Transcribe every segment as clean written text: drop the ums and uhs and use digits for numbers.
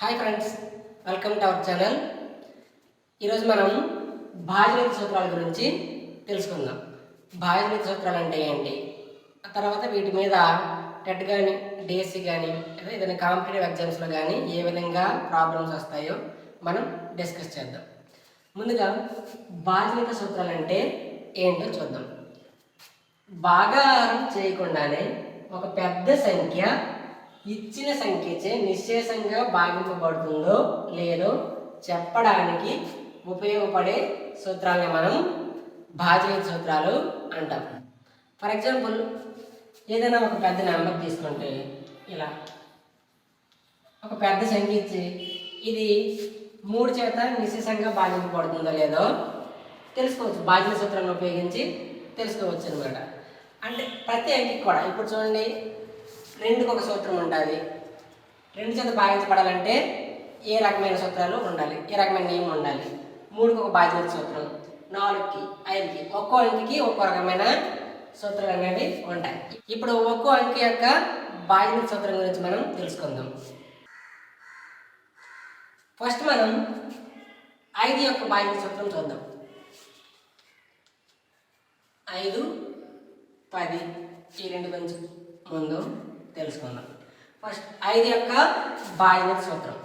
Hi friends, welcome to our channel. ఈరోజు మనం భాజనీయ సూత్రాల గురించి తెలుసుకుందాం. భాజనీయ సూత్రాలు అంటే ఏంటి, ఆ తర్వాత వీటి మీద టెట్ కానీ డిఎస్సి కానీ ఏదైనా కాంపిటేటివ్ ఎగ్జామ్స్లో కానీ ఏ విధంగా ప్రాబ్లమ్స్ వస్తాయో మనం డిస్కస్ చేద్దాం. ముందుగా భాజనీయ సూత్రాలు అంటే ఏంటో చూద్దాం. భాగాహారం చేయకుండానే ఒక పెద్ద సంఖ్య ఇచ్చిన సంఖ్యచే నిశ్శేషంగా భాగింపబడుతుందో లేదో చెప్పడానికి ఉపయోగపడే సూత్రాలని మనం భాజనీయ సూత్రాలు అంటాం. ఫర్ ఎగ్జాంపుల్, ఏదైనా ఒక పెద్ద నెంబర్ తీసుకుంటే ఇలా ఒక పెద్ద సంఖ్య ఇచ్చి ఇది 3 చేత నిశ్శేషంగా భాగింపబడుతుందో లేదో తెలుసుకోవచ్చు. భాజనీయ సూత్రాలను ఉపయోగించి తెలుసుకోవచ్చు అనమాట. అంటే ప్రతి అంకికి కూడా ఇప్పుడు చూడండి, 2కి ఒక సూత్రం ఉంటుంది. 2 చేత భాగించబడాలంటే ఏ రకమైన సూత్రాలు ఉండాలి, ఏ రకమైన నియమం ఉండాలి. 3కి ఒక భాజనీయ సూత్రం, 4కి 5కి ఒక్కో అంకికి ఒక్కో రకమైన సూత్రాలు అనేవి ఉంటాయి. ఇప్పుడు ఒక్కో అంకి యొక్క భాజనీయ సూత్రం గురించి మనం తెలుసుకుందాం. ఫస్ట్ మనం 5 యొక్క భాజనీయ సూత్రం చూద్దాం. 5, 10 ఈ రెండు కొంచెం ముందు తెలుసుకుందాం. ఫస్ట్ 5 యొక్క భాజనీయ సూత్రం.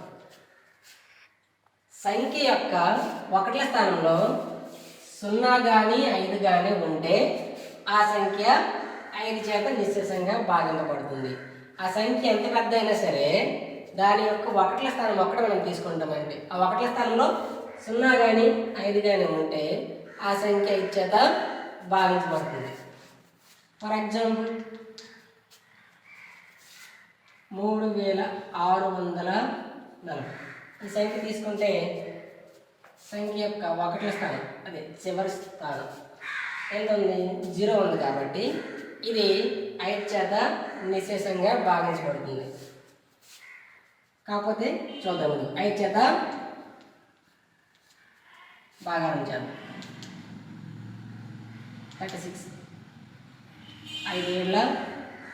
సంఖ్య యొక్క 1ల స్థానంలో 0 కానీ 5 కానీ ఉంటే ఆ సంఖ్య 5 చేత నిశ్శేషంగా భాగింపబడుతుంది. ఆ సంఖ్య ఎంత పెద్ద అయినా సరే దాని యొక్క 1ల స్థానం ఒక్కటి మనం తీసుకుంటామండి. ఆ 1ల స్థానంలో 0 కానీ 5 కానీ ఉంటే ఆ సంఖ్య 5 చేత భాగించబడుతుంది. ఫర్ ఎగ్జాంపుల్ 3640 ఈ సంఖ్య తీసుకుంటే సంఖ్య యొక్క 1ల స్థానం, అదే చివరి స్థానం ఎంత ఉంది, 0 ఉంది. కాబట్టి ఇది 5 చేత నిశ్శేషంగా భాగించబడుతుంది. కాకపోతే చూద్దాం, 5 చేత భాగారం చేద్దాం. 36 5 ఏళ్ళ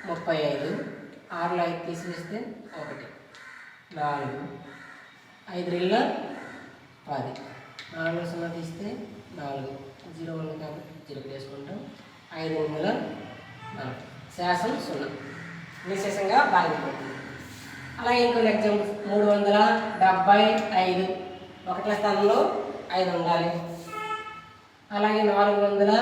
35, 6లో 5 తీసివేస్తే 1, 4, 5 రెళ్ళ 10, 4లో 0 తీస్తే 4, 0 ఉంది కాబట్టి 0 వేసుకుంటాం. 5 8 4 శాసం 0 నిశ్శేషంగా భాగించబడుతుంది. అలాగే ఇంకొన్ని ఎగ్జాంపుల్స్, 375 1ల స్థానంలో 5 ఉండాలి. అలాగే 430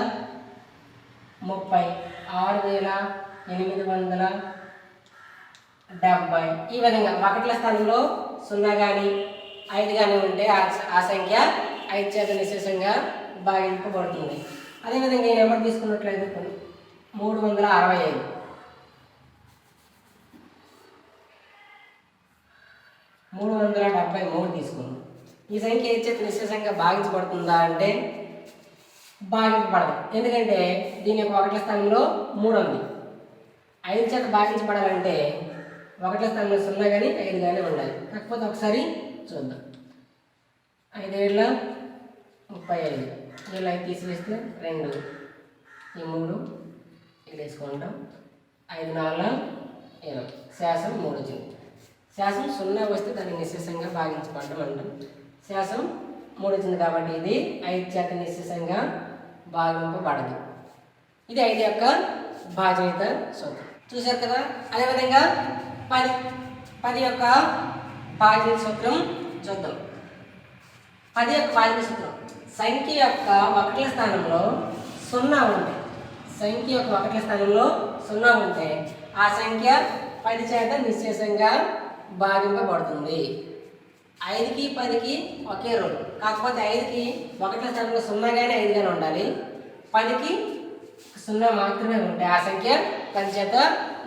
6870 ఈ విధంగా 1ల స్థానంలో 0 కానీ 5 కానీ ఉంటే ఆ సంఖ్య 5 చేత నిశ్శేషంగా భాగింపబడుతుంది. అదేవిధంగా ఈ నెంబర్ తీసుకున్నట్లయితే 365 373 తీసుకున్నాం. ఈ సంఖ్య 5 చేత నిశ్శేషంగా భాగించబడుతుందా అంటే భాగించబడదు. ఎందుకంటే దీని యొక్క 1ల స్థానంలో 3 ఉంది. 5 చేత భాగించబడాలంటే 1ల స్థానంలో 0 కానీ 5 కానీ ఉండాలి. కాకపోతే ఒకసారి చూద్దాం. 5 ఏళ్ళ 35 వీళ్ళు 5 తీసివేస్తే 2, ఈ 3 ఇక్కడ వేసుకుంటాం. 5 4 20 శాసం 3 వచ్చింది. శాసం 0 వస్తే దాన్ని నిశ్శేషంగా భాగించబడడం అంటాం. శాసం 3 వచ్చింది కాబట్టి ఇది 5 చేత నిశ్శేషంగా భాగింపబడదు. ఇది 5 యొక్క భాజనీయ సూత్రం. చూశారు కదా. అదేవిధంగా 10 యొక్క భాజనీయ సూత్రం చూద్దాం. 10 యొక్క భాజనీయ సూత్రం. సంఖ్య యొక్క 1ల స్థానంలో 0 ఉంటే, సంఖ్య యొక్క 1ల స్థానంలో 0 ఉంటే ఆ సంఖ్య 10 చేత నిశ్శేషంగా భాగింపబడుతుంది. 5కి 10కి ఒకే రూల్. కాకపోతే 5కి 1ల స్థానంలో 0 కానీ 5 కానీ ఉండాలి. 10కి 0 మాత్రమే ఉంటే ఆ సంఖ్య 10 చేత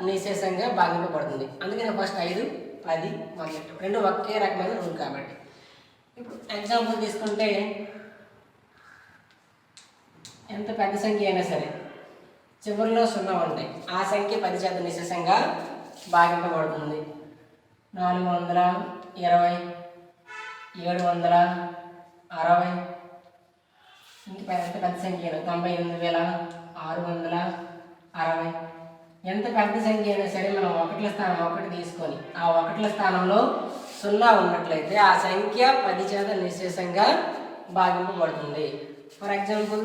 నిశ్శేషంగా భాగింపబడుతుంది. అందుకని ఫస్ట్ 5, 10 మొదలెట్టు, రెండు ఒకే రకమైన రూల్ కాబట్టి. ఇప్పుడు ఎగ్జాంపుల్ తీసుకుంటే ఎంత పెద్ద సంఖ్య అయినా సరే చివరిలో 0 ఉంటాయి. ఆ సంఖ్య 10 చేత నిశ్శేషంగా భాగింపబడుతుంది. 420, 760 ఇంక ఎంత పెద్ద సంఖ్య 98660. ఎంత పెద్ద సంఖ్య అయినా సరే మనం 1ల స్థానం 1 తీసుకొని ఆ 1ల స్థానంలో 0 ఉన్నట్లయితే ఆ సంఖ్య 10 చేత నిశ్శేషంగా భాగింపబడుతుంది. ఫర్ ఎగ్జాంపుల్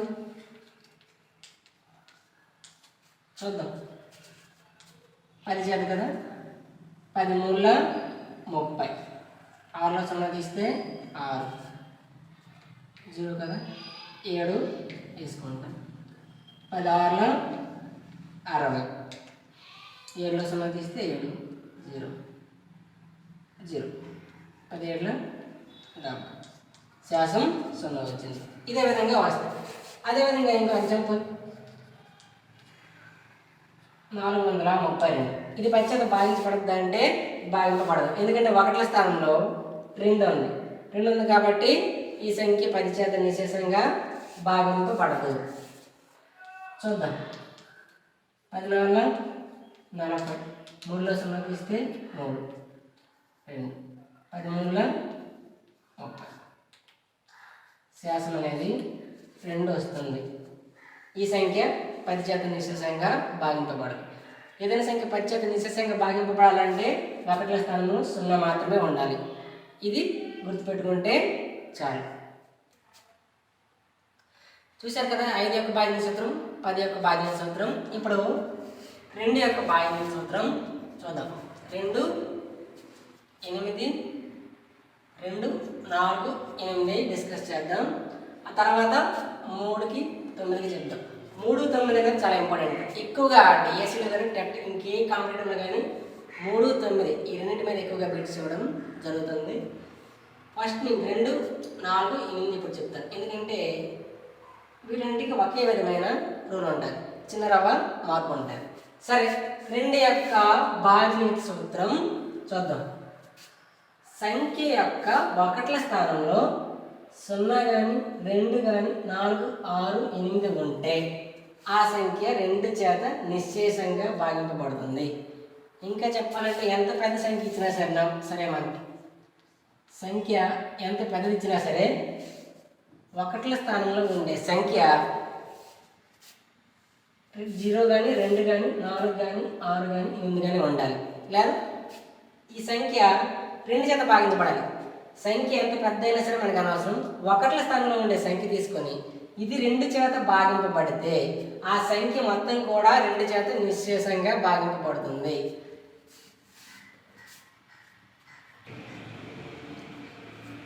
చూద్దాం. 10 చేత కదా, 10 మూల 30, 6లో 0 తీస్తే 6, 0 కదా, 7 తీసుకుంటాం. 10 6లో 60, 7లో 0 తీస్తే 7, 0, 0, 17లో 70, శాసం 0 వచ్చింది. ఇదే విధంగా వస్తుంది. అదేవిధంగా ఇంకో ఎగ్జాంపుల్ 432. ఇది 10 చేత భాగించబడుతుందా అంటే భాగింపబడదు. ఎందుకంటే 1ల స్థానంలో 2 ఉంది. 2 ఉంది కాబట్టి ఈ సంఖ్య 10 చేత నిశ్శేషంగా భాగింపబడదు. చూద్దాం. 14 40, 3లో 0 తీస్తే 3, 2, 13లో 30, శాసం అనేది 2 వస్తుంది. ఈ సంఖ్య 10 చేత నిశ్శేషంగా భాగింపబడదు. ఏదైనా సంఖ్య 10 చేత నిశ్శేషంగా భాగింపబడాలంటే 1ల స్థానంలో 0 మాత్రమే ఉండాలి. ఇది గుర్తుపెట్టుకుంటే చాలు. చూశారు కదా 5 యొక్క భాగించ సూత్రం, 10 యొక్క భాగించ సూత్రం. ఇప్పుడు 2 యొక్క భాగించ సూత్రం చూద్దాం. 2, 8, 2, 4, 8 డిస్కస్ చేద్దాం. ఆ తర్వాత 3కి 9కి చెప్దాం. 3, 9 అనేది చాలా ఇంపార్టెంట్. ఎక్కువగా డిఎస్సీలో కానీ టెట్ ఇంకే కాంపిటేటివ్లో కానీ 3, 9 ఈ రెండింటి మీద ఎక్కువగా బిట్స్ ఇవ్వడం జరుగుతుంది. ఫస్ట్ నేను 2, 4, 8 ఇప్పుడు చెప్తాను. ఎందుకంటే వీటన్నిటికీ ఒకే విధమైన రూల్ ఉంటుంది, చిన్న రవ్వ మార్పు ఉంటుంది. సరే, 2 యొక్క భాగించ సూత్రం చూద్దాం. సంఖ్య యొక్క 1ల స్థానంలో 0 కానీ 2 కానీ 4, 6, 8 ఉంటే ఆ సంఖ్య 2 చేత నిశ్శేషంగా భాగింపబడుతుంది. ఇంకా చెప్పాలంటే ఎంత పెద్ద సంఖ్య ఇచ్చినా సరే మనకి సంఖ్య ఎంత పెద్దది ఇచ్చినా సరే 1ల స్థానంలో ఉండే సంఖ్య 0 కానీ 2 కానీ 4 కానీ 6 కానీ 8 కానీ ఉండాలి. లేదా ఈ సంఖ్య 2 చేత భాగించబడాలి. సంఖ్య ఎంత పెద్ద అయినా సరే మనకు అనవసరం. 1ల స్థానంలో ఉండే సంఖ్య తీసుకొని ఇది 2 చేత భాగింపబడితే ఆ సంఖ్య మొత్తం కూడా 2 చేత నిశ్శేషంగా భాగింపబడుతుంది.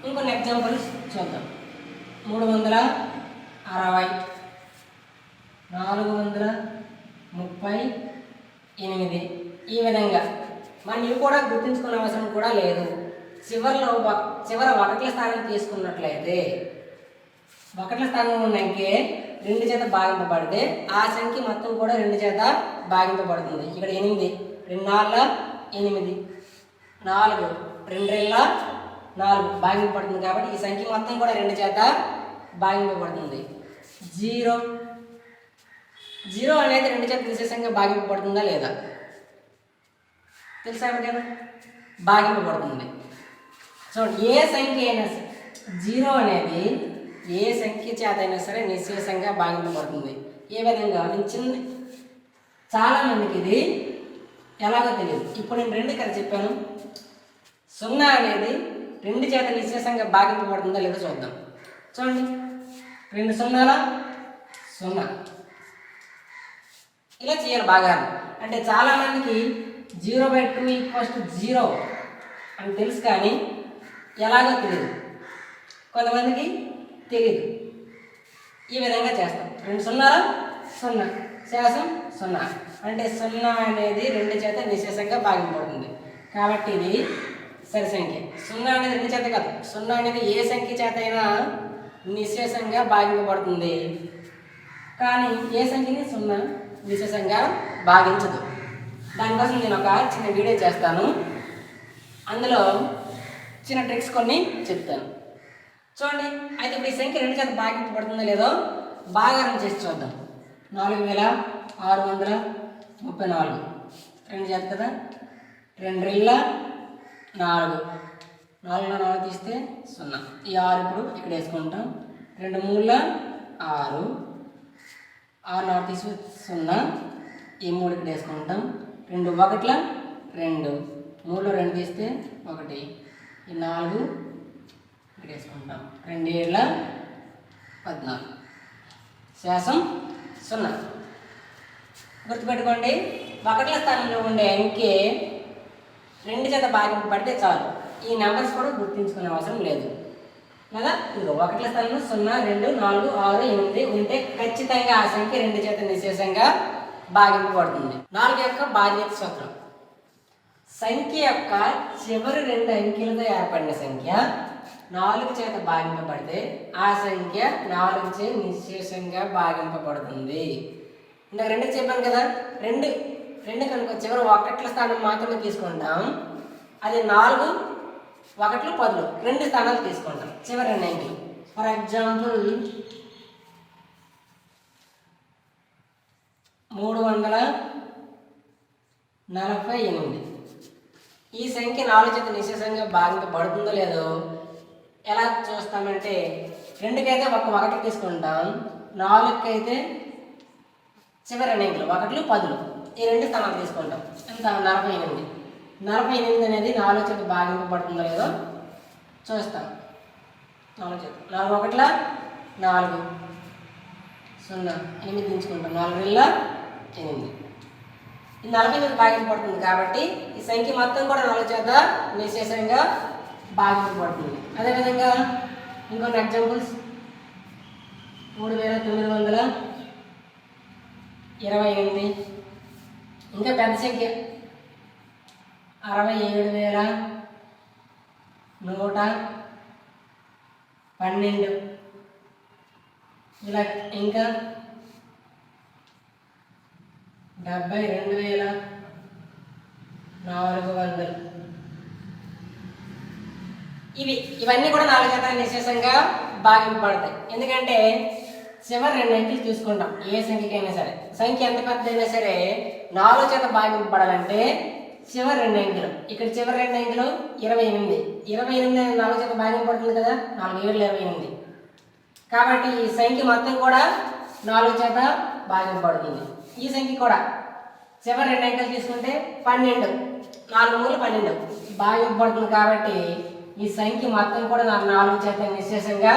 ఇంకొన్ని ఎగ్జాంపుల్స్ చూద్దాం. 360, 438 ఈ విధంగా మనం ఇవి కూడా గుర్తుంచుకునే అవసరం కూడా లేదు. చివరి 1ల స్థానం తీసుకున్నట్లయితే 1ల స్థానంలో ఉన్న అంకె 2 చేత భాగింపబడితే ఆ సంఖ్య మొత్తం కూడా 2 చేత భాగింపబడుతుంది. ఇక్కడ 8, 2 4 8, 4 2 4 భాగింపబడుతుంది. కాబట్టి ఈ సంఖ్య మొత్తం కూడా 2 చేత భాగింపబడుతుంది. 0 అనేది 2 చేత నిశ్శేషంగా భాగింపబడుతుందా లేదా తెలుసా కదా? భాగింపబడుతుంది. సో ఏ సంఖ్య అయినా 0 అనేది ఏ సంఖ్య చేత అయినా సరే నిశ్శేషంగా భాగింపబడుతుంది. ఏ విధంగా నేను చాలామందికి ఇది ఎలాగో తెలియదు. ఇప్పుడు నేను 2 కదా చెప్పాను. 0 అనేది 2 చేత నిశ్శేషంగా భాగింపబడుతుందా లేదో చూద్దాం. చూడండి, 2 0 0 ఇలా చేయాలి బాగా. అంటే చాలామందికి 0/2 = 0 అని తెలుసు, కానీ ఎలాగో తెలియదు. కొంతమందికి తెలియదు. ఈ విధంగా చేస్తాం. 2 0 0 శాసం 0 అంటే 0 అనేది 2 చేత నిశ్శేషంగా భాగింపబడుతుంది. కాబట్టి ఇది సరి సంఖ్య. 0 అనేది 2 చేత కాదు. 0 అనేది ఏ సంఖ్య చేత అయినా నిశ్శేషంగా భాగింపబడుతుంది. కానీ ఏ సంఖ్యని 0 నిశ్శేషంగా భాగించదు. దానికోసం నేను ఒక చిన్న వీడియో చేస్తాను. అందులో చిన్న ట్రిక్స్ కొన్ని చెప్తాను. చూడండి. అయితే ఇప్పుడు ఈ సంఖ్య 2 చేత భాగింపబడుతుందో లేదో భాగారం చేసి చూద్దాం. 4634 2 చేత కదా. 2 2 4 4లో 4 తీస్తే 0. ఈ 6 ఇప్పుడు ఇక్కడ వేసుకుంటాం. 2 3 6 6 4 తీసి 0. ఈ 3 ఇక్కడ వేసుకుంటాం. 2 1 2 3లో 2 తీస్తే 1. ఈ 4 ఇక్కడ వేసుకుంటాం. 2 ఏళ్ళ 14 శాసం 0. గుర్తుపెట్టుకోండి, ఒకట్ల స్థానంలో ఉండే అంకె 2 చేత భాగింపబడితే చాలు. ఈ నెంబర్స్ కూడా గుర్తించుకునే అవసరం లేదు కదా. ఇంకో ఒకట్ల స్థానంలో 0, 2, 4, 6, 8 ఉంటే ఖచ్చితంగా ఆ సంఖ్య 2 చేత నిశ్శేషంగా భాగింపబడుతుంది. 4 యొక్క బాధ్యత సూత్రం. సంఖ్య యొక్క చివరి 2 అంకెలతో ఏర్పడిన సంఖ్య 4 చేత భాగింపబడితే ఆ సంఖ్య 4 చే నిశ్శేషంగా భాగింపబడుతుంది. ఇందాక 2 చెప్పాను కదా, 2 కనుక చివరి ఒకట్ల స్థానం మాత్రమే తీసుకుంటాం. అది 4, 1, 10 2 స్థానాలు తీసుకుంటాం చివరి 2 అంకెలు. For example 348. ఈ సంఖ్య 4 చేత నిశ్శేషంగా భాగింపబడుతుందో లేదో ఎలా చూస్తామంటే 2కైతే 1 తీసుకుంటాం, 4కైతే చివరి 2 అంకెలు 1, 10 ఈ 2 స్థానాలు తీసుకుంటాం. ఎంత 48. 48 అనేది 4 చేత భాగింపబడుతుందో లేదో చూస్తాం. 4 చేత 4 1 4 0 8 దించుకుంటాం. 4 2 8. ఇది 48 భాగింపబడుతుంది కాబట్టి ఈ సంఖ్య మొత్తం కూడా 4 చేత నిశ్శేషంగా భాగింపబడుతుంది. అదేవిధంగా ఇంకొన్ని ఎగ్జాంపుల్స్ 3928. ఇంకా పెద్ద సంఖ్య 67,112. ఇలా ఇంకా 72,400. ఇవన్నీ కూడా 4 చేత నిశ్శేషంగా భాగింపబడతాయి. ఎందుకంటే చివరి 2 అంకెలు తీసుకుంటాం. ఏ సంఖ్యకైనా సరే, సంఖ్య ఎంత పెద్దదైనా సరే 4 చేత భాగింపబడాలంటే చివరి 2 అంకెలు. ఇక్కడ చివరి 2 అంకెలు 28. 28 అనేది 4 చేత భాగింపబడుతుంది కదా, 4 7 28. కాబట్టి ఈ సంఖ్య మొత్తం కూడా 4 చేత భాగింపబడుతుంది. ఈ సంఖ్య కూడా చివరి 2 అంకెలు తీసుకుంటే 12, 4 3 12 భాగింపబడుతుంది. కాబట్టి ఈ సంఖ్య మొత్తం కూడా 4 చేత నిశ్శేషంగా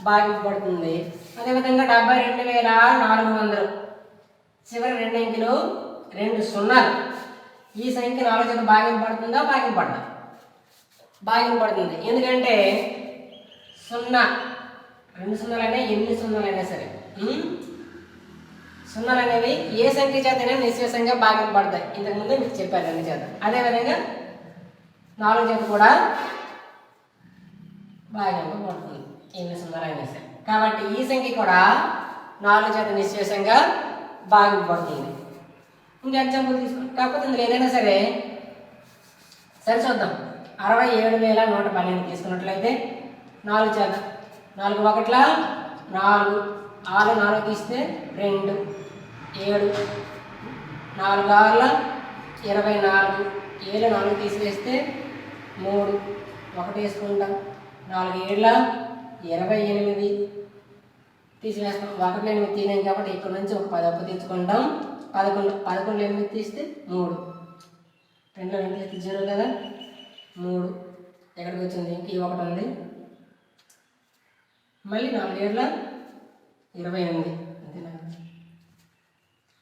భాగింపబడుతుంది. అదేవిధంగా 72,400 చివరి 2 అంకెలు 2 సున్నాలు. ఈ సంఖ్య 4 చేత భాగింపబడుతుందా, భాగింపబడుతుంది. ఎందుకంటే 0 2 సున్నాలైనా ఎన్ని సున్నాలైనా సరే సున్నాలు అనేవి ఏ సంఖ్య చేతనే నిశ్శేషంగా భాగింపబడతాయి. ఇంతకుముందే మీకు చెప్పాను 2 చేత. అదేవిధంగా 4 చేత కూడా భాగింపబడుతుంది ఎన్ని సున్నాలైనా సరే. కాబట్టి ఈ సంఖ్య కూడా 4 చేత నిశ్శేషంగా భాగింపబడుతుంది. ఇంకా ఎగ్జాంపుల్ తీసుకోండి. కాకపోతే ఇందులో ఏదైనా సరే చూద్దాం. 67,112 తీసుకున్నట్లయితే 4 చేత 4 1 4 6 4 తీస్తే 2 7 4 6 24 7 4 తీసివేస్తే 3 1 వేసుకుంటాం. 4 7 28 తీసివేస్తాం. 1 8 తీనాం కాబట్టి ఇక్కడ నుంచి ఒక 10 అప్పు తెచ్చుకుంటాం. 11 8 తీస్తే 3 2 2 తీస్తే 0 కదా, 3 ఎక్కడికి వచ్చింది, ఇంక 1 ఉంది. మళ్ళీ 4 7 28 అంతేనా,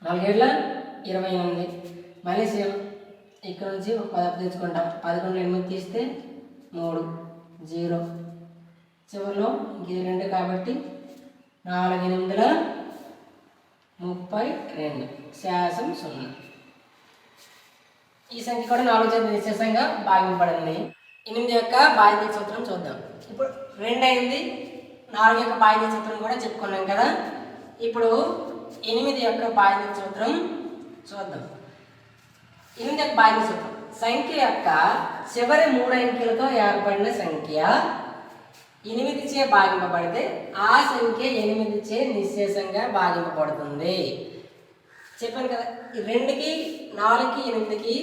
4 7 28 మళ్ళీ సేమ్ ఇక్కడ నుంచి ఒక 10 అప్పు తెచ్చుకుంటాం. 11 8 తీస్తే 3 0 చివరిలో ఇంక 2 కాబట్టి 4 8 32 శాసం 0. ఈ సంఖ్య కూడా 4 చేత నిశ్శేషంగా భాగింపబడింది. 8 యొక్క బాధ్యత సూత్రం చూద్దాం. ఇప్పుడు 2 అయింది, 4 యొక్క బాధ్యత సూత్రం కూడా చెప్పుకున్నాం కదా. ఇప్పుడు 8 యొక్క బాధ్యత సూత్రం చూద్దాం. 8 యొక్క బాధ్యత సూత్రం. సంఖ్య యొక్క చివరి 3 అంకెలతో ఏర్పడిన సంఖ్య 8 చే భాగింపబడితే ఆ సంఖ్య 8 చే నిశ్శేషంగా భాగింపబడుతుంది. చెప్పాను కదా, ఈ 2కి 4కి 8కి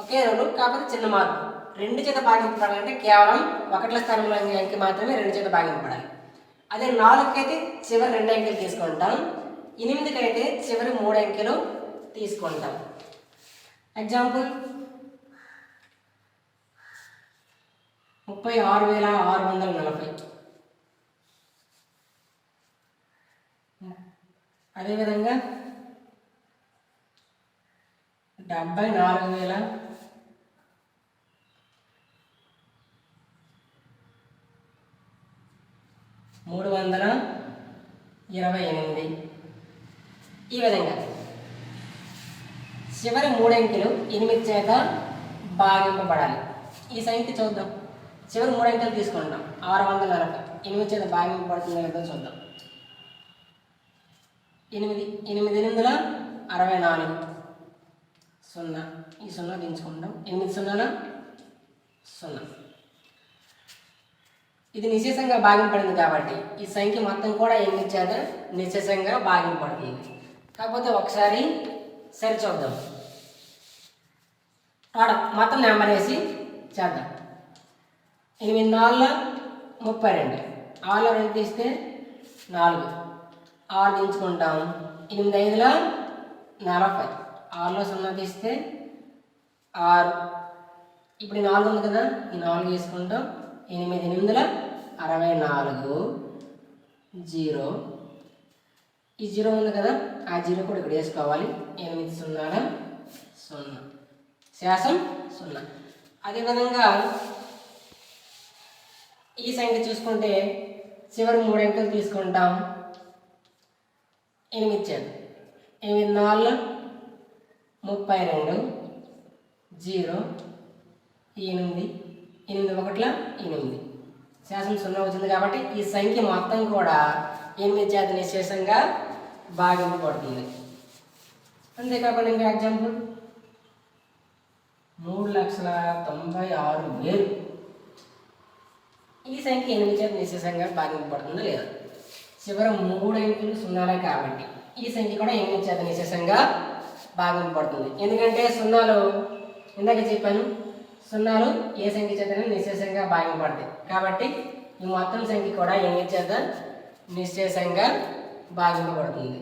ఒకే రూలు, కాకపోతే చిన్న మార్పు. 2 చేత భాగింపబడాలంటే కేవలం 1ల స్థానంలో అంకె మాత్రమే 2 చేత భాగింపబడాలి. అదే 4కి అయితే చివరి 2 అంకెలు తీసుకుంటాం, 8కి అయితే చివరి 3 అంకెలు తీసుకుంటాం. ఎగ్జాంపుల్ 36,640. అదేవిధంగా 74,328. ఈ విధంగా చివరి 3 అంకెలు 8 చేత భాగింపబడాలి. ఈ సంఖ్య చూద్దాం. చివరి 3 అంకెలు తీసుకుంటాం. 640 8 చేత భాగింపబడుతుందో లేదో చూద్దాం. 8 8 64 0. ఈ 0 దించుకుంటాం. 8 0 0. ఇది నిశ్శేషంగా భాగింపబడింది కాబట్టి ఈ సంఖ్య మొత్తం కూడా 8 చేత నిశ్శేషంగా భాగింపబడుతుంది. కాకపోతే ఒకసారి సరి చూద్దాం. టోటల్ మొత్తం నెంబర్ వేసి చేద్దాం. 8 4 32. 6లో 2 తీస్తే 4. 6 దించుకుంటాం. 8 5 40. 6లో 0 తీస్తే 6. ఇప్పుడు 4 ఉంది కదా, ఈ 4 వేసుకుంటాం. 8 8 64 0. ఈ 0 ఉంది కదా, ఆ 0 కూడా ఇక్కడ వేసుకోవాలి. 8 0 0. శాసం 0. అదేవిధంగా ఈ సంఖ్య చూసుకుంటే చివరి 3 అంకెలు తీసుకుంటాం. 8 చేద్దాం. 8 4 32 0. 8 8 1 8. శాసం 0 వచ్చింది కాబట్టి ఈ సంఖ్య మొత్తం కూడా 8 చేత నిశ్శేషంగా భాగింపబడుతుంది. అంతేకాకుండా ఇంకా ఎగ్జాంపుల్ 3,96,000. ఈ సంఖ్య 8 చేత నిశ్శేషంగా భాగింపబడుతుందో లేదా? చివరి 3 అంకెలు 0 కాబట్టి ఈ సంఖ్య కూడా 8 చేత నిశ్శేషంగా భాగింపబడుతుంది. ఎందుకంటే 0లు ఇందాక చెప్పాను, 0లు ఏ సంఖ్య చేతనే నిశ్శేషంగా భాగింపబడతాయి కాబట్టి ఈ మొత్తం సంఖ్య కూడా 8 చేత నిశ్శేషంగా భాగింపబడుతుంది.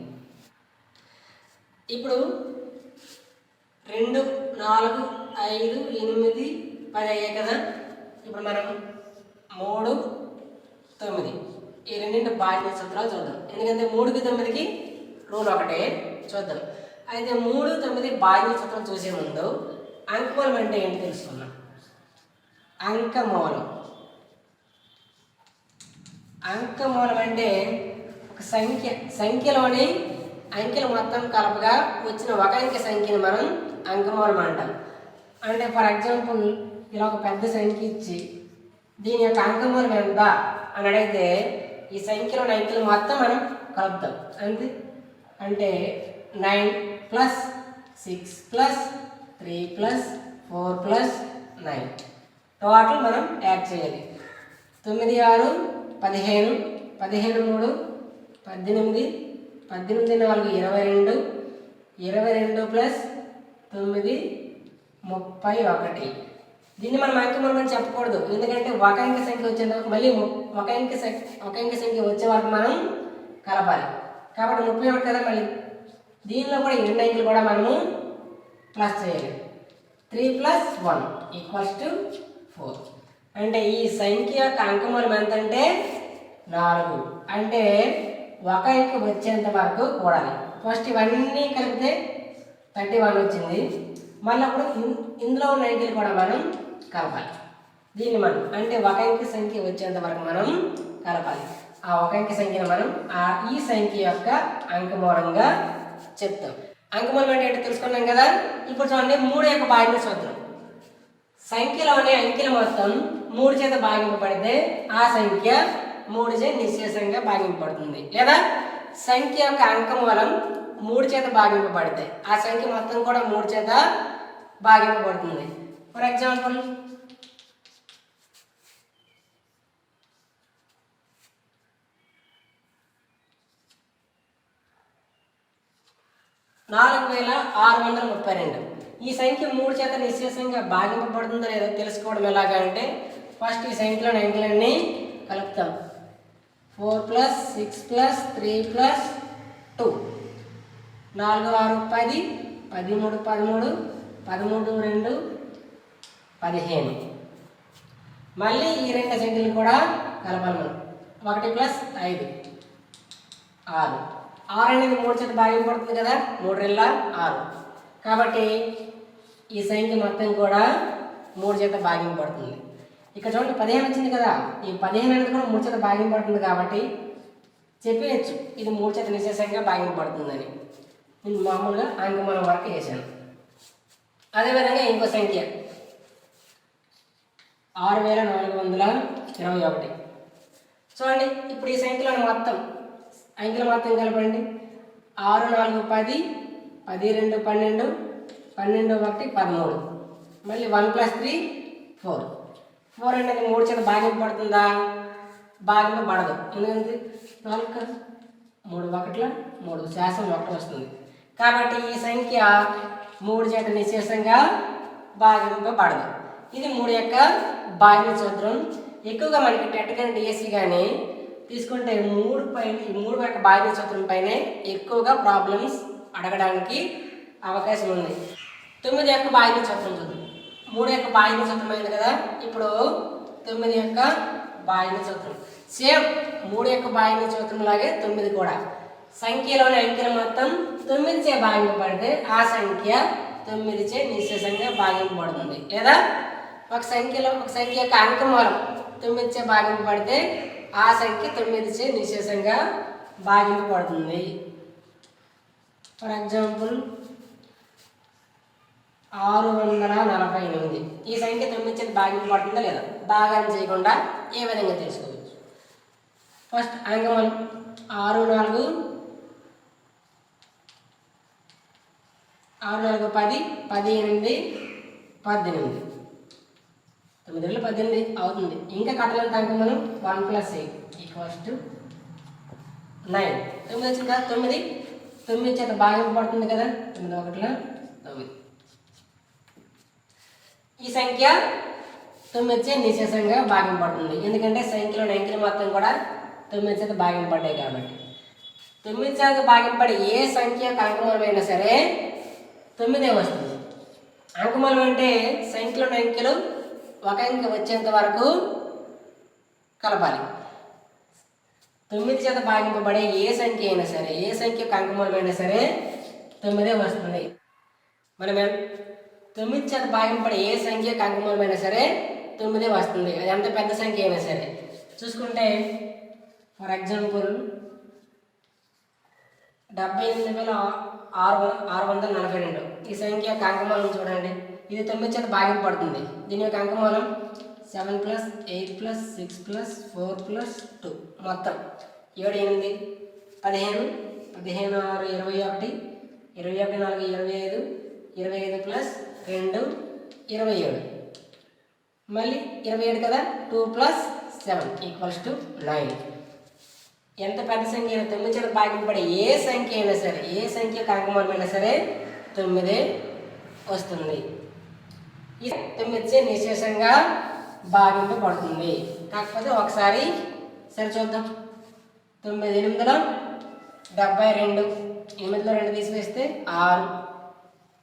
ఇప్పుడు 2 4 5 8 10 అయ్యాయి కదా. ఇప్పుడు మనం 3 9 ఈ రెండింటి భాగ్య సూత్రాలు చూద్దాం. ఎందుకంటే 3కి 9కి రూల్ ఒకటే. చూద్దాం. అయితే 3 9 భాగ్య సూత్రం చూసే ముందు అంకమూలం అంటే ఏంటి తెలుసుకున్నాం. అంకమూలం అంటే ఒక సంఖ్యలోని అంకెలు మొత్తం కలపగా వచ్చిన ఒక అంకె సంఖ్యను మనం అంకమూలం అంటాం. అంటే ఫర్ ఎగ్జాంపుల్ ఇలా ఒక పెద్ద సంఖ్య ఇచ్చి దీని యొక్క అంకమూలం ఎంత అని అడిగితే ఈ సంఖ్యలోని అంకెలు మొత్తం మనం కలుపుతాం. అంతే. అంటే 9 + 6 + 3 + 4 + 9 టోటల్ మనం యాడ్ చేయాలి. 9 6 15 15 3 18 18 4 22 22 + 9 31. దీన్ని మనం అంకమూలం అని చెప్పకూడదు. ఎందుకంటే ఒక అంకె సంఖ్య వచ్చేందుకు మళ్ళీ ఒక అంకె సంఖ్య వచ్చే వరకు మనం కలపాలి. కాబట్టి 31 కదా. మళ్ళీ దీనిలో కూడా ఈ 2 అంకెలు కూడా మనము ప్లస్ చేయాలి. 3 + 1 = 4. అంటే ఈ సంఖ్య యొక్క అంకమూలం ఎంత అంటే 4. అంటే ఒక అంకె వచ్చేంత వరకు కూడాలి. ఫస్ట్ ఇవన్నీ కలిపితే 31 వచ్చింది. మళ్ళీ అప్పుడు ఇందులో ఉన్న అంకెలు కూడా మనం కలపాలి. దీన్ని మనం అంటే ఒక అంకె సంఖ్య వచ్చేంత వరకు మనం కలపాలి. ఆ ఒక అంకె సంఖ్యను మనం ఈ సంఖ్య యొక్క అంకమూలంగా చెప్తాం. అంకమూలం అంటే ఏంటో తెలుసుకున్నాం కదా. ఇప్పుడు చూడండి 3 యొక్క భాగ్య సూత్రం. సంఖ్యలోని అంకెలు మొత్తం 3 చేత భాగింపబడితే ఆ సంఖ్య 3 చేత నిశ్శేషంగా భాగింపబడుతుంది. లేదా సంఖ్య యొక్క అంకమూలం 3 చేత భాగింపబడితే ఆ సంఖ్య మొత్తం కూడా 3 చేత భాగింపబడుతుంది. For example 4,632. ఈ సంఖ్య 3 చేత నిశ్శేషంగా భాగింపబడుతుందో లేదో తెలుసుకోవడం ఎలాగా అంటే ఫస్ట్ ఈ సంఖ్యలోని అంకెలన్నీ కలుపుతాం. 4 + 6 + 3 + 2 4 6 10 13 13 13 2 15. మళ్ళీ ఈ రెండు సంఖ్యలు కూడా కలపాలి మనం. 1 + 5 6. 6 అనేది 3 చేత భాగింపబడుతుంది కదా, 3 రెళ్ళ 6. కాబట్టి ఈ సంఖ్య మొత్తం కూడా 3 చేత భాగింపబడుతుంది. ఇక్కడ చూడండి 15 వచ్చింది కదా, ఈ 15 అనేది కూడా 3 చేత భాగింపబడుతుంది కాబట్టి చెప్పేయచ్చు ఇది 3 చేత నిశ్శేషంగా భాగింపబడుతుందని. నేను మామూలుగా అంకమూలం వరకు వేసాను. అదేవిధంగా ఇంకో సంఖ్య 6421. చూడండి ఇప్పుడు ఈ సంఖ్యలో మొత్తం అంకెల మొత్తం కలపండి. 6 4 10, 10 2 12, 12 1 13. మళ్ళీ 1 + 3 4. 4 అనేది 3 చేత భాగింపబడుతుందా? భాగింపబడదు. ఎందుకంటే 4 3 1 3 శాసం 1 వస్తుంది. కాబట్టి ఈ సంఖ్య 3 చేత నిశ్శేషంగా భాగింపబడదు. ఇది 3 యొక్క భాగ్య సూత్రం. ఎక్కువగా మనకి టెట్ కానీ డిఎస్సి కానీ తీసుకుంటే 3 యొక్క భాగ్య సూత్రం పైనే ఎక్కువగా ప్రాబ్లమ్స్ అడగడానికి అవకాశం ఉంది. 9 యొక్క భాగ్య సూత్రం చూద్దాం. 3 యొక్క భాగ్య సూత్రం అయింది కదా, ఇప్పుడు 9 యొక్క భాగ్య సూత్రం సేమ్ 3 యొక్క భాగ్య సూత్రం లాగే 9 కూడా సంఖ్యలోని అంకెలు మొత్తం 9 చే భాగింపబడితే ఆ సంఖ్య 9 చే నిశ్శేషంగా భాగింపబడుతుంది. లేదా ఒక సంఖ్య యొక్క అంకమూలం 9 చే భాగింపబడితే ఆ సంఖ్య 9 చే నిశ్శేషంగా భాగింపబడుతుంది. For example 648. ఈ సంఖ్య 9 చేత భాగింపబడుతుందా లేదా? భాగం చేయకుండా ఏ విధంగా తెలుసుకోవచ్చు? ఫస్ట్ అంకమూలం 6 4 10, 10 8 18. 9 18 అవుతుంది. ఇంకా కట్టలంత అంకమూలం 1 + 8 = 9. 9 వచ్చిందా? 9 చేత భాగింపబడుతుంది కదా, 9 1 9. ఈ సంఖ్య 9 చే నిశ్శేషంగా భాగింపబడుతుంది. ఎందుకంటే సంఖ్యలోని అంకెలు మొత్తం కూడా 9 చేత భాగింపబడ్డాయి కాబట్టి. 9 చేత భాగింపడి ఏ సంఖ్య అంకమూలం అయినా సరే 9 వస్తుంది. అంకమూలం అంటే సంఖ్యలోని అంకెలు ఒక అంకె వచ్చేంత వరకు కలపాలి. 9 చేత భాగింపబడే ఏ సంఖ్య అయినా సరే, ఏ సంఖ్యకు అంకమూలం అయినా సరే 9 వస్తుంది. మనం 9 చేత భాగింపడే ఏ సంఖ్యకు అంకమూలం అయినా సరే 9 వస్తుంది. అది ఎంత పెద్ద సంఖ్య అయినా సరే. చూసుకుంటే ఫర్ ఎగ్జాంపుల్ 78,642. ఈ సంఖ్య యొక్క అంకమూలం చూడండి, ఇది 9 చేత భాగింపబడుతుంది. దీని యొక్క అంకమూలం 7 + 8 + 6 + 4 + 2 మొత్తం 7 8 15, 15 6 21, 21 4 25, 25 + 2 27. మళ్ళీ 27 కదా, 2 + 7 = 9. ఎంత పెద్ద సంఖ్య అయినా 9 చేత భాగింపబడే ఏ సంఖ్య అయినా సరే, ఏ సంఖ్యకు అంకమూలం అయినా సరే 9 వస్తుంది. ఈ 9 చే నిశ్శేషంగా భాగింపబడుతుంది. కాకపోతే ఒకసారి సరే చూద్దాం. 9 8 72. 8లో 2 తీసివేస్తే 6.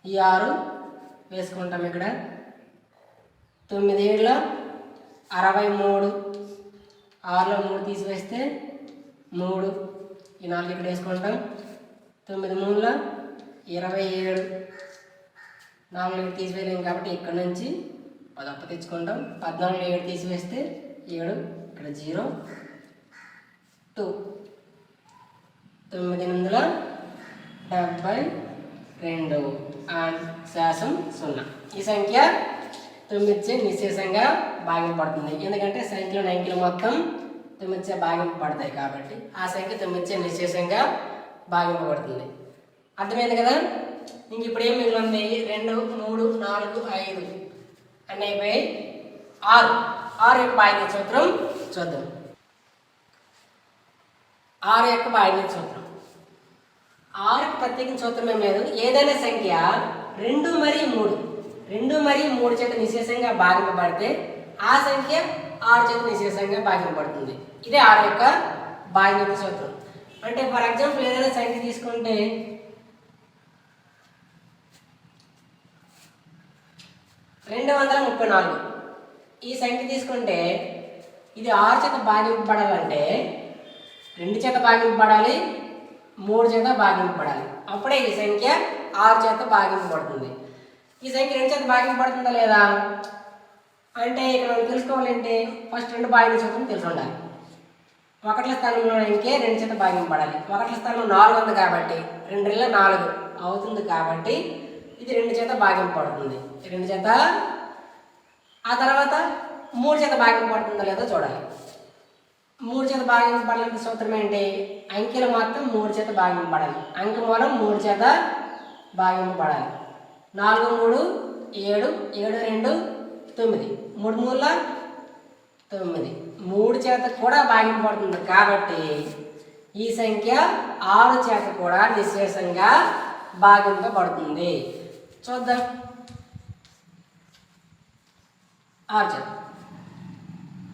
ఈ 6 వేసుకుంటాం ఇక్కడ. 9 7 63. 6లో 3 తీసివేస్తే 3. ఈ 4 ఇక్కడ వేసుకుంటాం. 9 3 27. 4 ఇక్కడ తీసివేయలేము కాబట్టి ఇక్కడ నుంచి 10 తెచ్చుకుంటాం. 14 7 తీసివేస్తే 7. ఇక్కడ 0 2. 9 8 72 శాసం 0. ఈ సంఖ్య 9 చే నిశ్శేషంగా భాగింపబడుతుంది. ఎందుకంటే సంఖ్యలోని అంకెలు మొత్తం 9 చే భాగింపబడతాయి కాబట్టి ఆ సంఖ్య 9 చే నిశ్శేషంగా భాగింపబడుతుంది. అర్థమైంది కదా? ఇంక ఇప్పుడు ఏం మిగిలింది? 2 3 4 5 అన్నీ అయిపోయి 6. 6 యొక్క భాగ్య సూత్రం చూద్దాం. 6 యొక్క భాగ్య సూత్రం. 6కి ప్రత్యేకించిన సూత్రం ఏం లేదు. ఏదైనా సంఖ్య 2 మరియు 3 చేత నిశ్శేషంగా భాగింపబడితే ఆ సంఖ్య 6 చేత నిశ్శేషంగా భాగింపబడుతుంది. ఇదే 6 యొక్క భాగ్య సూత్రం. అంటే ఫర్ ఎగ్జాంపుల్ ఏదైనా సంఖ్య తీసుకుంటే 234. ఈ సంఖ్య తీసుకుంటే ఇది 6 చేత భాగింపబడాలంటే 2 చేత భాగింపబడాలి, 3 చేత భాగింపబడాలి. అప్పుడే ఈ సంఖ్య 6 చేత భాగింపబడుతుంది. ఈ సంఖ్య 2 చేత భాగింపబడుతుందా లేదా అంటే ఇక్కడ మనం తెలుసుకోవాలంటే ఫస్ట్ 2 భాగించే సూత్రం తెలిసి ఉండాలి. 1ల స్థానంలో ఇంకే 2 చేత భాగింపబడాలి. 1ల స్థానంలో 4 ఉంది కాబట్టి 2 4 అవుతుంది కాబట్టి ఇది 2 చేత భాగింపబడుతుంది. 2 చేత ఆ తర్వాత 3 చేత భాగింపబడుతుందో లేదో చూడాలి. 3 చేత భాగింపబడాలంటే సూత్రం ఏంటి? అంకెలు మాత్రం 3 చేత భాగింపబడాలి. అంకె మూలం 3 చేత భాగింపబడాలి. 4 3 7 7 2 9 3 3 9 3 చేత కూడా భాగింపబడుతుంది కాబట్టి ఈ సంఖ్య 6 చేత కూడా నిశ్శేషంగా భాగింపబడుతుంది. చూద్దాం. 6 చేత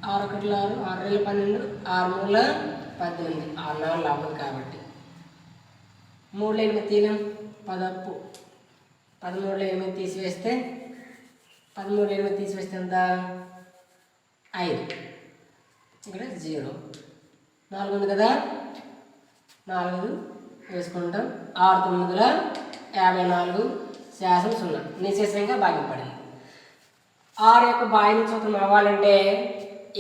6 1 6 6 2 12 6 3 18 6 4 అవ్వదు కాబట్టి 3 8 తీలం 10 13 8 తీసివేస్తే 13 8 తీసివేస్తే ఎంత 5 ఇక్కడ 0 4 ఉంది కదా 4 వేసుకుంటాం 6 9 54 శాసం 0 నిశ్శేషంగా భాగింపబడింది. 6 యొక్క భాగించే సూత్రం అవ్వాలంటే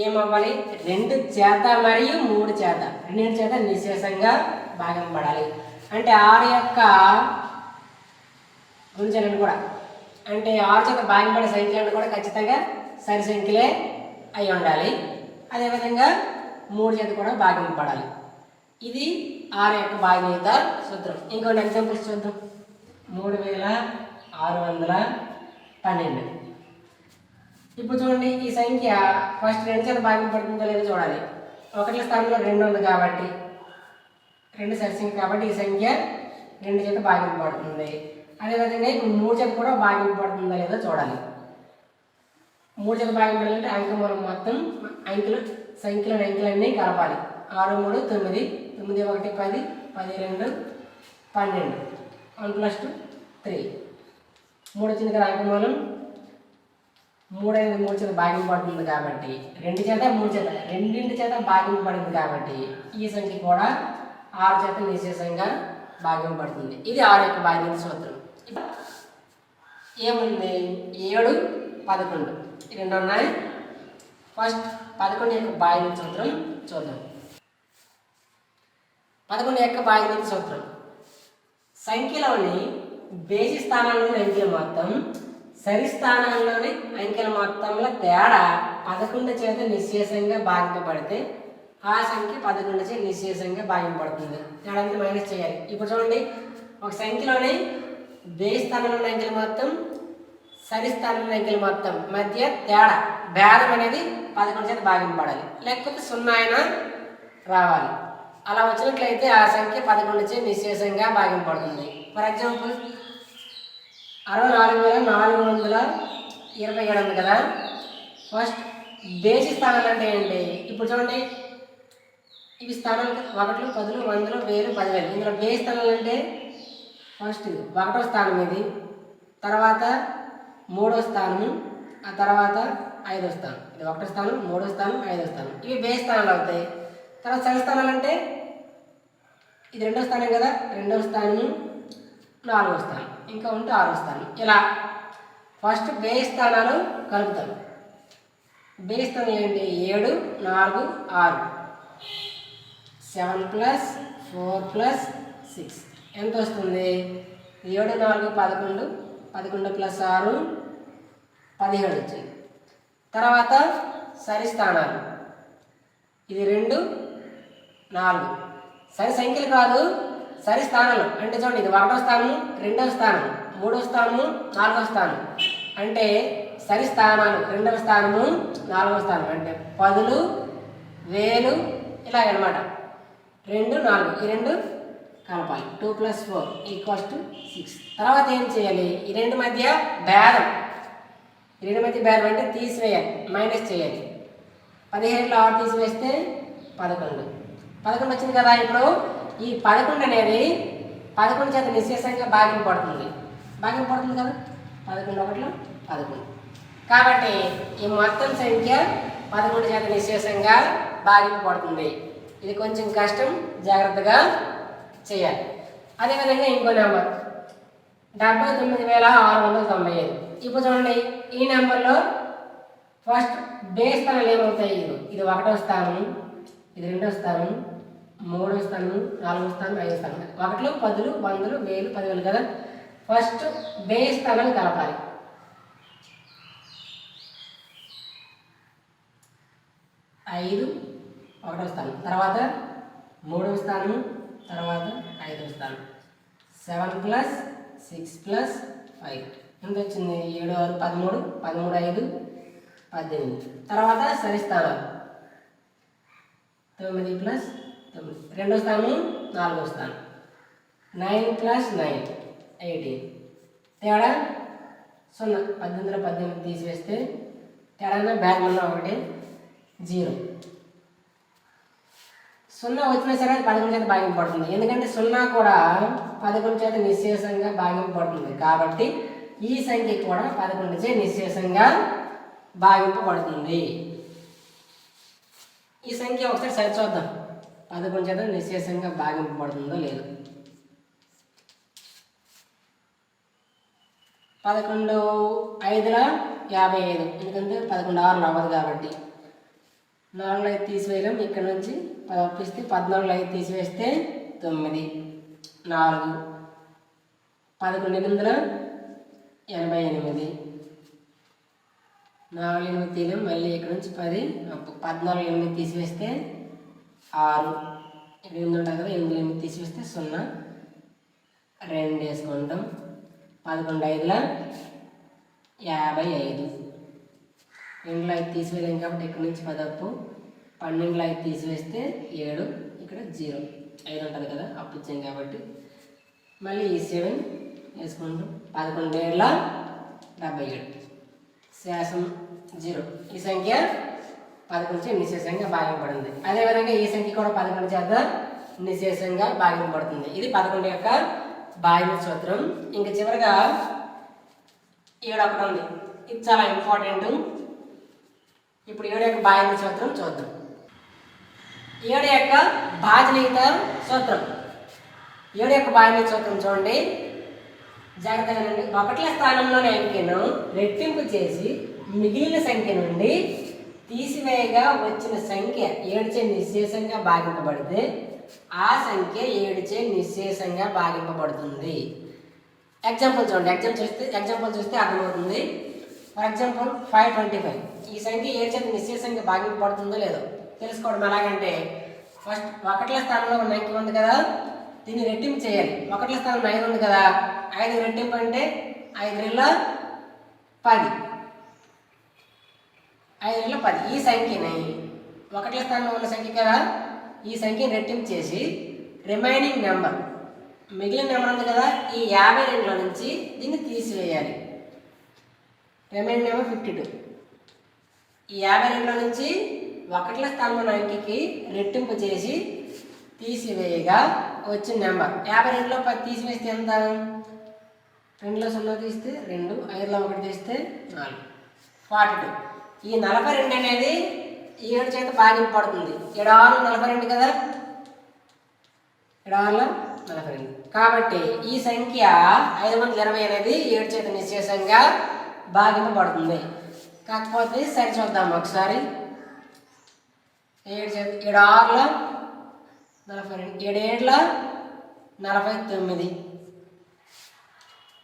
ఏమవ్వాలి? 2 చేత మరియు 3 చేత 2 చేత నిశ్శేషంగా భాగింపబడాలి. అంటే 6 యొక్క గుణించాలని కూడా అంటే 6 చేత భాగింపడే సంఖ్యలను కూడా ఖచ్చితంగా సరి సంఖ్యలే అయి ఉండాలి. అదేవిధంగా 3 చేత కూడా భాగింపబడాలి. ఇది 6 యొక్క భాగీయత సూత్రం. ఇంకొన్ని ఎగ్జాంపుల్స్ చూద్దాం. 3612. ఇప్పుడు చూడండి, ఈ సంఖ్య ఫస్ట్ 2 చేత భాగింపబడుతుందో లేదో చూడాలి. 1ల స్థానంలో 2 ఉంది కాబట్టి 2 సరి సంఖ్య కాబట్టి ఈ సంఖ్య 2 చేత భాగింపబడుతుంది. అదేవిధంగా ఇప్పుడు 3 చేత కూడా భాగింపబడుతుందో లేదో చూడాలి. 3 చేత భాగింపడాలంటే అంకె మూలం మొత్తం అంకెలన్నీ కలపాలి. 6 3 9 9 1 10 10 2 12 1 + 2 3 3 వచ్చింది కదా అంకె మూలం 3 అనేది 3 చేత భాగింపబడుతుంది కాబట్టి 2 చేత 3 చేత రెండింటి చేత భాగింపబడింది కాబట్టి ఈ సంఖ్య కూడా 6 చేత నిశ్శేషంగా భాగింపబడుతుంది. ఇది 6 యొక్క భాగీయత సూత్రం. ఏముంది? 7 11 ఈ 2 ఉన్నాయి. ఫస్ట్ 11 యొక్క భాగీయత సూత్రం చూద్దాం. 11 యొక్క భాగీయత సూత్రం సంఖ్యలోని బేసి స్థానాల్లోని అంకెల మొత్తం సరి స్థానాల్లోని అంకెల మొత్తంలో తేడా 11 చేత నిశ్శేషంగా భాగింపబడితే ఆ సంఖ్య 11 చేత నిశ్శేషంగా భాగింపబడుతుంది. తేడా అంతా మైనస్ చేయాలి. ఇప్పుడు చూడండి, ఒక సంఖ్యలోని బేసి స్థానంలోని అంకెల మొత్తం సరి స్థానంలోని అంకెల మొత్తం మధ్య తేడా భేదం అనేది 11 చేత భాగింపబడాలి, లేకపోతే 0 అయినా రావాలి. అలా వచ్చినట్లయితే ఆ సంఖ్య 11 చేత నిశ్శేషంగా భాగింపబడుతుంది. ఫర్ ఎగ్జాంపుల్ 64,427 ఉంది కదా. ఫస్ట్ బేసి స్థానాలు అంటే ఏంటి? ఇప్పుడు చూడండి, ఇవి స్థానాలు 1 10 100 1000 10,000. ఇందులో బేసి స్థానాలు అంటే ఫస్ట్ 1వ స్థానం ఇది, తర్వాత 3వ స్థానము, ఆ తర్వాత 5వ స్థానం. ఇది 1వ స్థానం 3వ స్థానం 5వ స్థానం. ఇవి బేసి స్థానాలు అవుతాయి. తర్వాత సరి స్థానాలు అంటే ఇది 2వ స్థానం కదా, 2వ స్థానము 4వ స్థానం, ఇంకా ఉంటే 6వ స్థానం. ఇలా ఫస్ట్ బేసి స్థానాలు కలుపుతాం. బేసి స్థానం ఏంటి? 7 4 6 7 + 4 + 6 ఎంత వస్తుంది? 7 4 11 11 + 6 17 వచ్చింది. తర్వాత సరి స్థానాలు ఇది 2 4 సరి సంఖ్యలు కాదు, సరి స్థానాలు. అంటే చూడండి, ఇది 1వ స్థానం 2వ స్థానం 3వ స్థానము 4వ స్థానం. అంటే సరి స్థానాలు 2వ స్థానము 4వ స్థానం అంటే 10 1000 ఇలాగనమాట. 2 4 ఈ 2 కలపాలి. 2 + 4 = 6. తర్వాత ఏం చేయాలి? ఈ 2 మధ్య భేదం, ఈ 2 మధ్య భేదం అంటే తీసివేయాలి, మైనస్ చేయాలి. 17లో 6 తీసివేస్తే 11 వచ్చింది కదా. ఇప్పుడు ఈ 11 అనేది 11 చేత నిశ్శేషంగా భాగింపబడుతుంది కదా. 11 1 11 కాబట్టి ఈ మొత్తం సంఖ్య 11 చేత నిశ్శేషంగా భాగింపబడుతుంది. ఇది కొంచెం కష్టం, జాగ్రత్తగా చేయాలి. అదేవిధంగా ఇంకో నెంబర్ 79,695. ఇప్పుడు చూడండి, ఈ నెంబర్లో ఫస్ట్ బేస్ స్థానాలు ఏమవుతాయి? ఇది 1వ స్థానం, ఇది 2వ స్థానం, 3వ స్థానం, 4వ స్థానం, 5వ స్థానం. 1లు 10లు 100లు 1000 10,000 కదా. ఫస్ట్ బేస్ స్థానాలు కలపాలి. 5 1వ స్థానం, తర్వాత 3వ స్థానం, తర్వాత 5వ స్థానం. 7 + 6 + 5 ఎంత వచ్చింది? 7 6 13, 13 5 18. తర్వాత సరి స్థానాలు 9 + 9, 2వ స్థానం 4వ స్థానం. 9 + 9 18. తేడా 0. 18లో 18 తీసివేస్తే తేడా బ్యాగ్ ఉన్న 1 0. 0 వచ్చినా సరే 11 చేత భాగింపబడుతుంది. ఎందుకంటే 0 కూడా 11 చేత నిశ్శేషంగా భాగింపబడుతుంది. కాబట్టి ఈ సంఖ్య కూడా 11 చే నిశ్శేషంగా భాగింపబడుతుంది. ఈ సంఖ్య ఒకసారి సరిచూద్దాం, 11 చేత నిశ్శేషంగా భాగింపబడుతుందో లేదో. 11 5ల 55, ఎందుకంటే 11 6 అవ్వదు కాబట్టి. 4 5 తీసివేయలేం, ఇక్కడ నుంచి 10 ఒప్పిస్తే 14 5 తీసివేస్తే 9 4. 11 8ల 88, 4 8 తీయలేం, మళ్ళీ ఇక్కడ నుంచి 10 14 8 తీసివేస్తే 6. ఇక్కడ 8 ఉంటుంది కదా, 8 8 తీసివేస్తే 0 2 వేసుకుంటాం. 11 5ల 55, 2 5 తీసివేయలేం కాబట్టి ఇక్కడ నుంచి 10 అప్పు. 12 5 తీసివేస్తే 7, ఇక్కడ 0 5 ఉంటుంది కదా, అప్పు ఇచ్చాం కాబట్టి మళ్ళీ ఈ 7 వేసుకుంటాం. 11 7ల 77, శేషం 0. ఈ సంఖ్య 11 చే నిశ్శేషంగా భాగింపబడింది. అదేవిధంగా ఈ సంఖ్య కూడా 11 చేత నిశ్శేషంగా భాగింపబడుతుంది. ఇది 11 యొక్క భాగింపు సూత్రం. ఇంక చివరిగా 7 ఒకటి ఉంది, ఇది చాలా ఇంపార్టెంట్. ఇప్పుడు 7 యొక్క భాగింపు సూత్రం చూద్దాం. 7 యొక్క భాజనీయత సూత్రం. 7 యొక్క భాజనీయత సూత్రం చూడండి, జాగ్రత్తగా. 1ల స్థానంలోని అంకెను రెట్టింపు చేసి మిగిలిన సంఖ్య నుండి తీసివేయగా వచ్చిన సంఖ్య 7 చే నిశ్శేషంగా భాగింపబడితే ఆ సంఖ్య 7 చే నిశ్శేషంగా భాగింపబడుతుంది. ఎగ్జాంపుల్ చూడండి, ఎగ్జాంపుల్ చూస్తే అర్థమవుతుంది. For example 525. ఈ సంఖ్య 7 చేత నిశ్శేషంగా భాగింపబడుతుందో లేదో తెలుసుకోవడం ఎలాగంటే, ఫస్ట్ 1ల స్థానంలో ఉన్న అంకె ఉంది కదా, దీన్ని రెట్టింపు చేయాలి. 1ల స్థానంలో 5 ఉంది కదా, 5 రెట్టింపు అంటే 5 2ల 10, 5 2ల 10. ఈ సంఖ్యని 1ల స్థానంలో ఉన్న సంఖ్య కదా, ఈ సంఖ్యని రెట్టింపు చేసి రిమైనింగ్ నెంబర్, మిగిలిన నెంబర్ ఉంది కదా, ఈ 52లో నుంచి దీన్ని తీసివేయాలి. Remaining number 52. ఈ 52లో నుంచి 1ల స్థానంలో అంకెకి రెట్టింపు చేసి తీసివేయగా వచ్చిన నెంబర్ 52లో 10 తీసివేస్తే ఎంత? 2లో 0 తీస్తే 2, 5లో 1 తీస్తే 4, 42. ఈ 42 అనేది 7 చేత భాగింపబడుతుంది. 7 6 42 కదా, 7 6 42. కాబట్టి ఈ సంఖ్య 520 అనేది 7 చేత నిశ్శేషంగా భాగింపబడుతుంది. కాకపోతే సరి చూద్దాం ఒకసారి. 7 6 42, 7 7 49,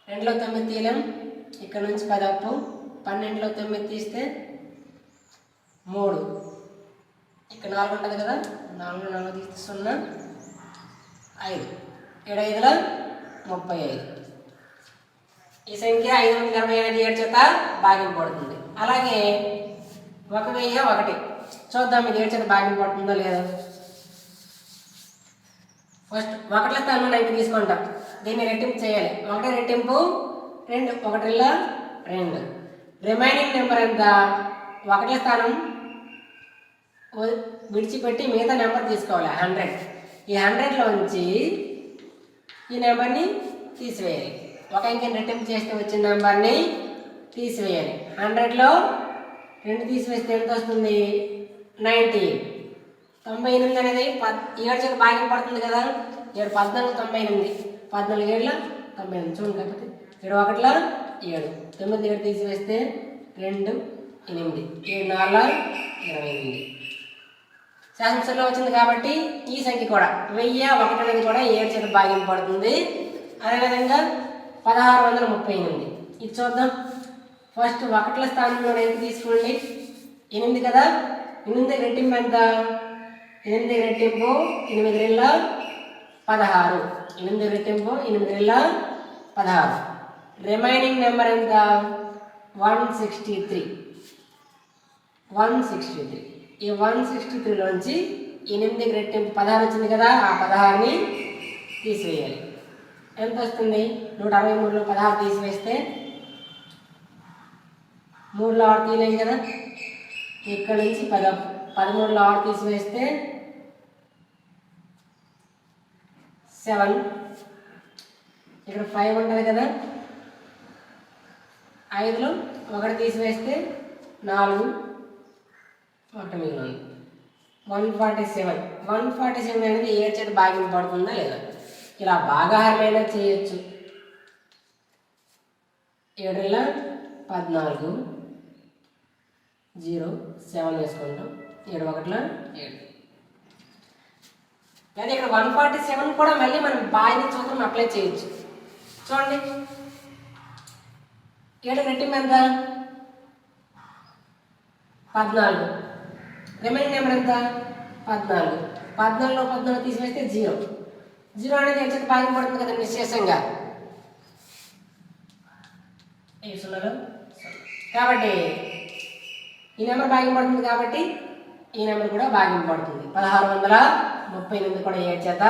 2లో 9 తీయలేం, ఇక్కడ నుంచి 10 అప్పు. 12లో 9 తీస్తే 3, ఇక్కడ 4 ఉంటుంది కదా, 4లో 4 తీస్తే 0 5, 7 5ల 35. ఈ సంఖ్య 520 అనేది 7 చేత భాగింపబడుతుంది. అలాగే 1001 చూద్దాం, ఇది 7 చేత భాగింపబడుతుందో లేదో. ఫస్ట్ 1ల స్థానంలో 9 తీసుకుంటాం, దీన్ని రెట్టింపు చేయాలి. 1 రెట్టింపు 2, 1 2. రిమైనింగ్ నెంబర్ ఎంత? 1ల స్థానం విడిచిపెట్టి మిగతా నెంబర్ తీసుకోవాలి 100. ఈ 100లో నుంచి ఈ నెంబర్ని తీసివేయాలి. ఒక అంకెని రెట్టింపు చేస్తే వచ్చిన నెంబర్ని తీసివేయాలి. 100లో 2 తీసివేస్తే ఎంత వస్తుంది? 98. 98 అనేది 7 చేత భాగింపబడుతుంది కదా. 7 14 98. 14 7 98. చూడండి కాకపోతే 7 1 7. 9 7 తీసివేస్తే 2 8. 7 4 28. శాసనసభలో వచ్చింది కాబట్టి ఈ సంఖ్య కూడా 1001 అనేది కూడా 7 చేత భాగింపబడుతుంది. అదేవిధంగా 1638. ఇది చూద్దాం. ఫస్ట్ 1ల స్థానంలో ఎంత తీసుకోండి? 8 కదా. 8 రెట్టింపు ఎంత? 8 రెట్టింపు 8 రెళ్ళ 16. 8 రెట్టింపు 8 రెళ్ళ 16. రిమైనింగ్ నెంబర్ ఎంత? 163. 163. ఈ 163లోంచి 8 రెట్టింపు 16 వచ్చింది కదా. ఆ 16ని తీసివేయాలి. ఎంత వస్తుంది? 163లో 16 తీసివేస్తే 3లో 6 తీయలేం కదా. ఇక్కడ నుంచి 13లో 6 తీసివేస్తే 7. ఇక్కడ 5 ఉంటుంది కదా. 5లో 1 తీసివేస్తే 4. 1 మిగిలింది. 147. 147 అనేది 7 చేత భాగింపబడుతుందా లేదా? ఇలా భాగాహారమైనా చేయొచ్చు. 7 14 0 7 వేసుకుంటాం. 7 1 7. లేదా ఇక్కడ 147 కూడా మళ్ళీ మనం బాయిని సూత్రం అప్లై చేయొచ్చు. చూడండి 7 రెట్టింపు ఎంత? 14. రిమైనింగ్ నెంబర్ ఎంత? 14. 14లో 14 తీసివేస్తే 0. 0 అనేది ఎంత భాగింపబడుతుంది కదా నిశ్శేషంగా. 7 కాబట్టి ఈ నెంబర్ భాగింపబడుతుంది కాబట్టి ఈ నెంబర్ కూడా భాగింపబడుతుంది. 1638 కూడా 7 చేత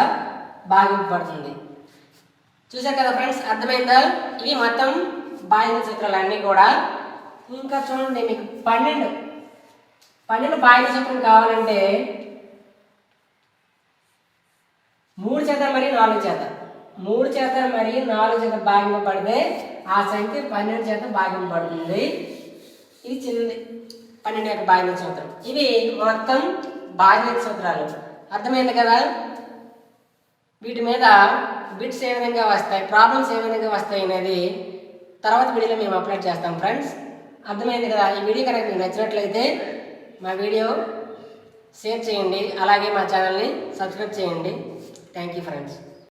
భాగింపబడుతుంది. చూసారు కదా ఫ్రెండ్స్, అర్థమైందా? ఇవి మొత్తం భాగింపు సూత్రాలన్నీ కూడా. ఇంకా చూడండి, మీకు 12 భాగింపు సూత్రం కావాలంటే 3 చేత మరియు 4 చేత 3 చేత మరియు 4 చేత భాగింపబడితే ఆ సంఖ్య 12 చేత భాగింపబడుతుంది. ఇది చిన్నది 12 యొక్క భాగింపు సూత్రం. ఇవి మొత్తం భాగింపు సూత్రాలు. అర్థమైంది కదా? వీటి మీద బిట్స్ ఏ విధంగా వస్తాయి, ప్రాబ్లమ్స్ ఏ విధంగా వస్తాయి అనేది తర్వాత వీడియోలో మేము అప్లోడ్ చేస్తాం ఫ్రెండ్స్. అర్థమైంది కదా? ఈ వీడియో కనుక మీకు నచ్చినట్లయితే మా వీడియో షేర్ చేయండి, అలాగే మా ఛానల్ని సబ్స్క్రైబ్ చేయండి. Thank you friends.